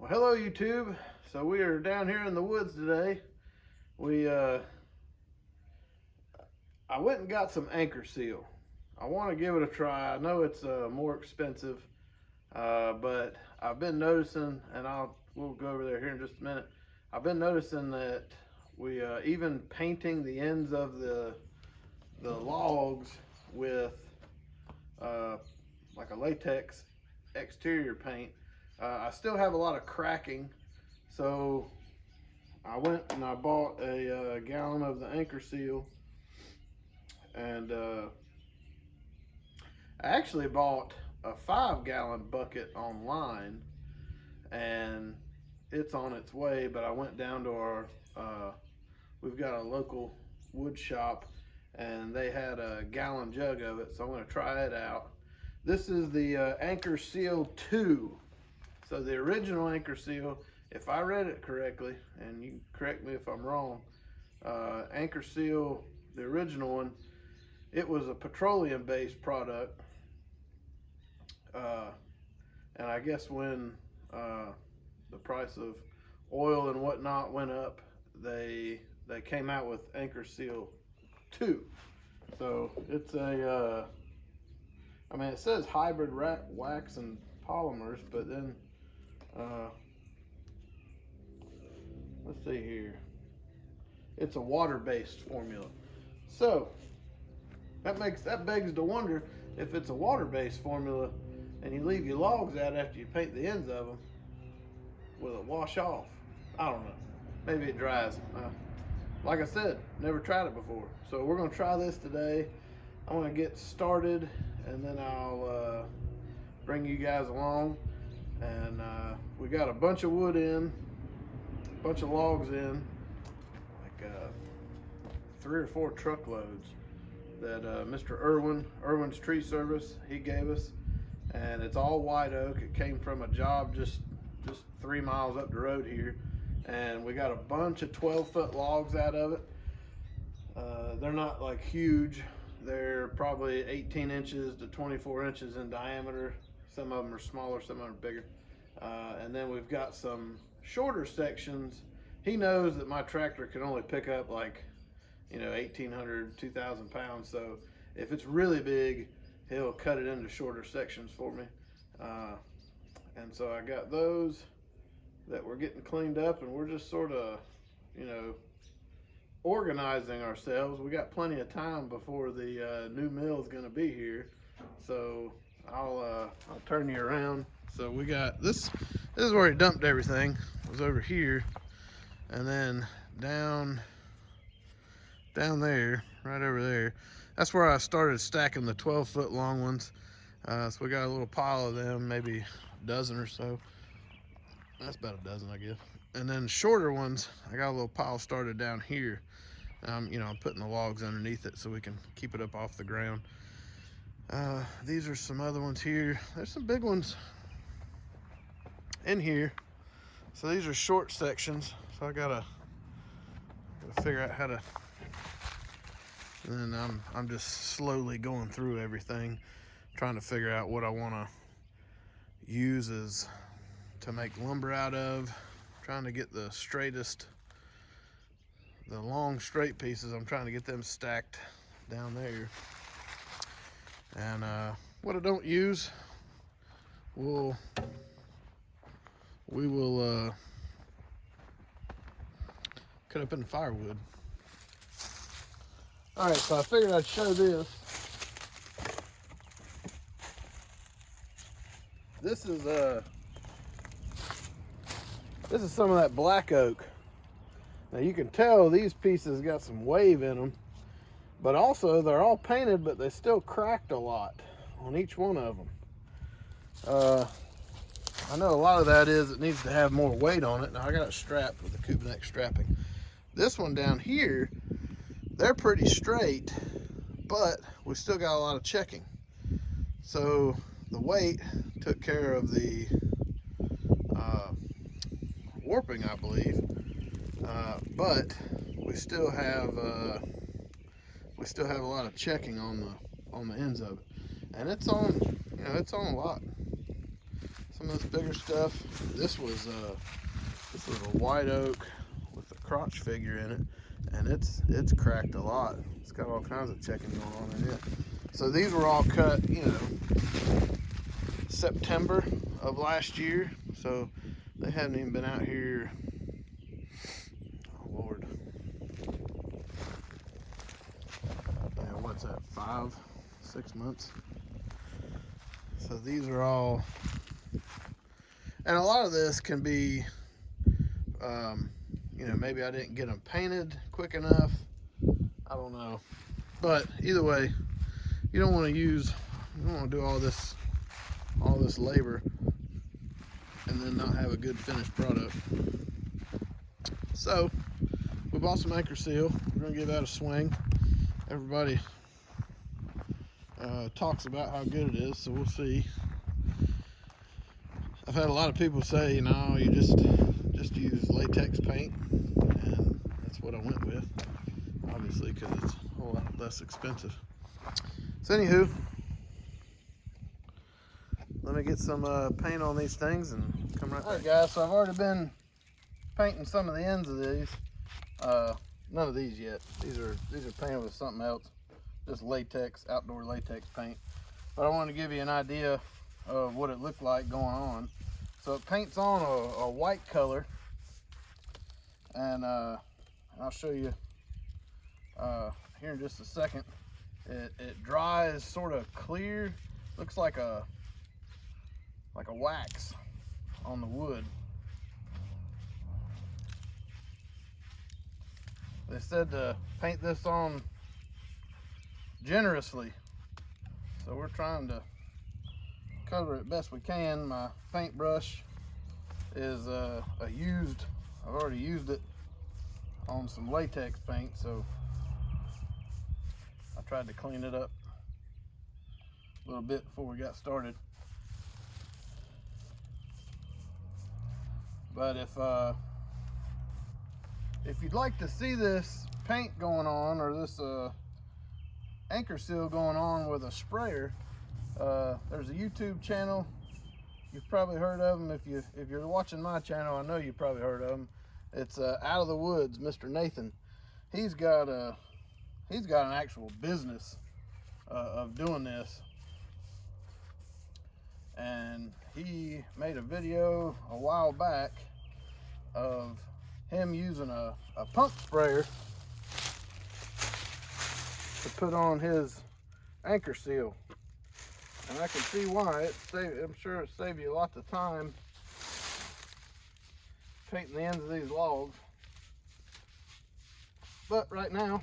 Well, hello YouTube. So we are down here in the woods today. I went and got some anchor seal. I want to give it a try. I know it's more expensive, but I've been noticing, and we'll go over there here in just a minute. I've been noticing that we even painting the ends of the logs with like a latex exterior paint, I still have a lot of cracking. So I went and I bought a gallon of the anchor seal, and I actually bought a 5-gallon bucket online, and it's on its way. But I went down to our we've got a local wood shop, and they had a gallon jug of it, so I'm going to try it out. This is the Anchorseal2. So the original Anchorseal, if I read it correctly, and you can correct me if I'm wrong, Anchorseal, the original one, it was a petroleum-based product. And I guess when the price of oil and whatnot went up, they came out with Anchorseal 2. So it's a, I mean, it says hybrid wax and polymers, but then let's see here, it's a water-based formula. So that begs to wonder, if it's a water-based formula and you leave your logs out after you paint the ends of them, will it wash off? I don't know. Maybe it dries. Like I said, never tried it before. So we're going to try this today. I'm going to get started, and then I'll bring you guys along. And we got a bunch of wood in, a bunch of logs in, like 3 or 4 truckloads that Mr. Irwin's Tree Service, he gave us. And it's all white oak. It came from a job just 3 miles up the road here. And we got a bunch of 12-foot logs out of it. They're not like huge. They're probably 18 inches to 24 inches in diameter. Some of them are smaller, some of them are bigger. And then we've got some shorter sections. He knows that my tractor can only pick up like, 1,800, 2,000 pounds. So if it's really big, he'll cut it into shorter sections for me. And so I got those that we're getting cleaned up, and we're just sort of, organizing ourselves. We got plenty of time before the new mill is going to be here. So I'll turn you around. So we got this is where he dumped everything. It was over here, and then down there, right over there, that's where I started stacking the 12-foot long ones. So we got a little pile of them, maybe a dozen or so. That's about a dozen, I guess. And then shorter ones, I got a little pile started down here. I'm putting the logs underneath it so we can keep it up off the ground. These are some other ones here. There's some big ones in here. So these are short sections. So I gotta figure out how to. And then I'm just slowly going through everything, trying to figure out what I want to use as to make lumber out of. Trying to get the long straight pieces. I'm trying to get them stacked down there. And what I don't use, we will cut up in firewood. All right, so I figured I'd show this. This is some of that black oak. Now you can tell these pieces got some wave in them, but also they're all painted, but they still cracked a lot on each one of them. I know a lot of that is it needs to have more weight on it. Now I got it strapped with the coupe neck strapping. This one down here, they're pretty straight, but we still got a lot of checking. So the weight took care of the warping, I believe, but we still have a lot of checking on the ends of it, and it's on a lot. some of this bigger stuff. This was a white oak with a crotch figure in it, and it's cracked a lot. It's got all kinds of checking going on in it. So these were all cut, you know, September of last year. So they haven't even been out here. Oh Lord. Man, what's that? 5, 6 months. So these are all, and a lot of this can be, you know, maybe I didn't get them painted quick enough. I don't know. But either way, you don't want to do all this labor and then not have a good finished product. So we bought some anchor seal. We're gonna give that a swing. Everybody talks about how good it is, so we'll see. I've had a lot of people say, you know, you just use latex paint, and that's what I went with, obviously, because it's a whole lot less expensive. So anywho, let me get some paint on these things and come right back. All right, guys, so I've already been painting some of the ends of these. None of these yet. These are painted with something else, just latex, outdoor latex paint. But I wanted to give you an idea of what it looked like going on. So it paints on a white color, and I'll show you here in just a second. It dries sort of clear, looks like a wax on the wood. They said to paint this on generously, so we're trying to cover it best we can. My paintbrush is I've already used it on some latex paint, so I tried to clean it up a little bit before we got started. But if you'd like to see this paint going on, or this anchor seal going on with a sprayer, there's a YouTube channel. You've probably heard of him. If you're watching my channel, I know you've probably heard of him. It's Out of the Woods, Mr. Nathan. He's got an actual business of doing this, and he made a video a while back of him using a pump sprayer to put on his anchor seal. And I can see why. I'm sure it saved you lots of time painting the ends of these logs. But right now,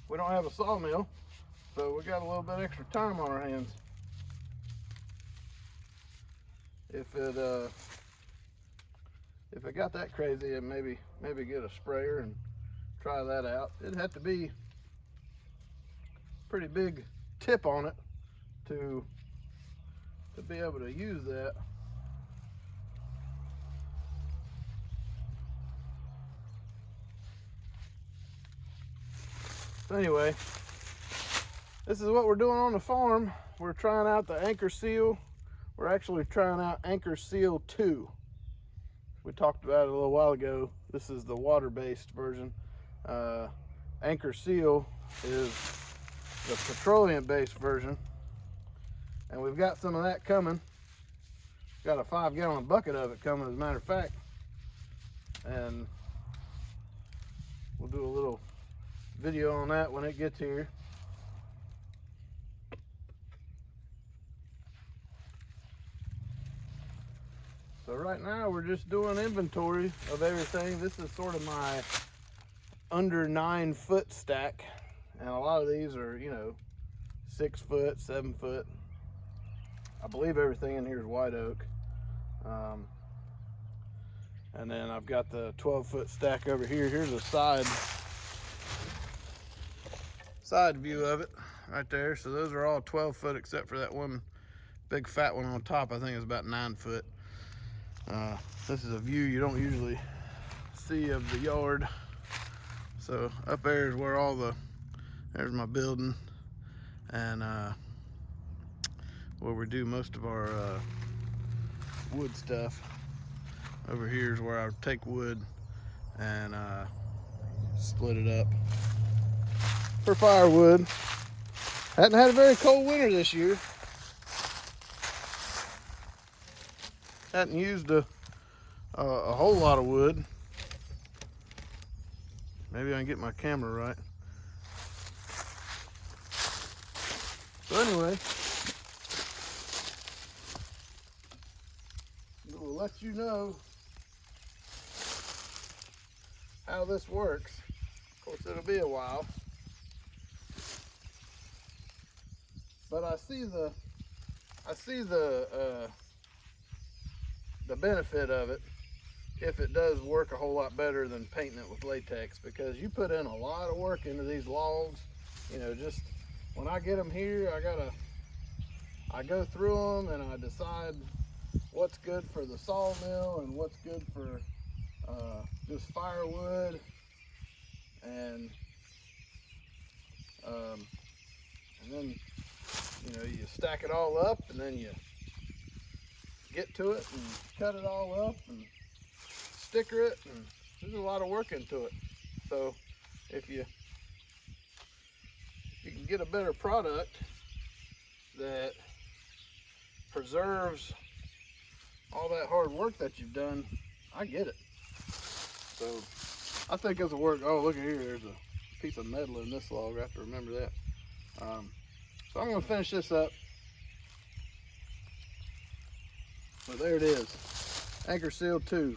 we don't have a sawmill, so we got a little bit extra time on our hands. If it got that crazy, and maybe get a sprayer and try that out. It'd have to be pretty big tip on it to be able to use that. So anyway, this is what we're doing on the farm. We're trying out the anchor seal. We're actually trying out Anchorseal2. We talked about it a little while ago. This is the water-based version. Anchor seal is the petroleum-based version, and we've got some of that coming. Got a 5-gallon bucket of it coming, as a matter of fact, and we'll do a little video on that when it gets here. So right now we're just doing inventory of everything. This is sort of my under 9 foot stack, and a lot of these are, you know, 6 foot, 7 foot. I believe everything in here is white oak. And then I've got the 12-foot stack over here. Here's a side view of it right there. So those are all 12 foot except for that one big fat one on top. I think it's about 9 foot. This is a view you don't usually see of the yard. So up there is where there's my building, and where we do most of our wood stuff. Over here is where I would take wood and split it up for firewood. Hadn't had a very cold winter this year. Hadn't used a whole lot of wood. Maybe I can get my camera right. So anyway, we'll let you know how this works. Of course, it'll be a while, but I see the benefit of it if it does work a whole lot better than painting it with latex, because you put in a lot of work into these logs. You know, just when I get them here, I go through them and I decide what's good for the sawmill and what's good for just firewood, and then you stack it all up, and then you get to it and cut it all up and sticker it, and there's a lot of work into it. So if you can get a better product that preserves all that hard work that you've done, I get it. So I think this will work. Oh, look at here, there's a piece of metal in this log. I have to remember that. So I'm going to finish this up. Well, there it is, Anchorseal2.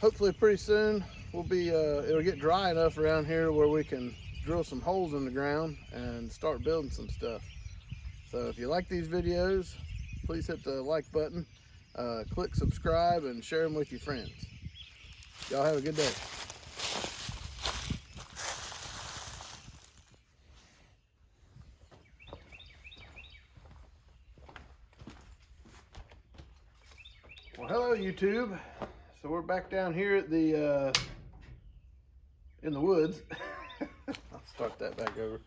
Hopefully pretty soon we'll be, it'll get dry enough around here where we can drill some holes in the ground and start building some stuff. So if you like these videos, please hit the like button, click subscribe, and share them with your friends. Y'all have a good day. Well, hello YouTube. So we're back down here at the in the woods. I'll start that back over.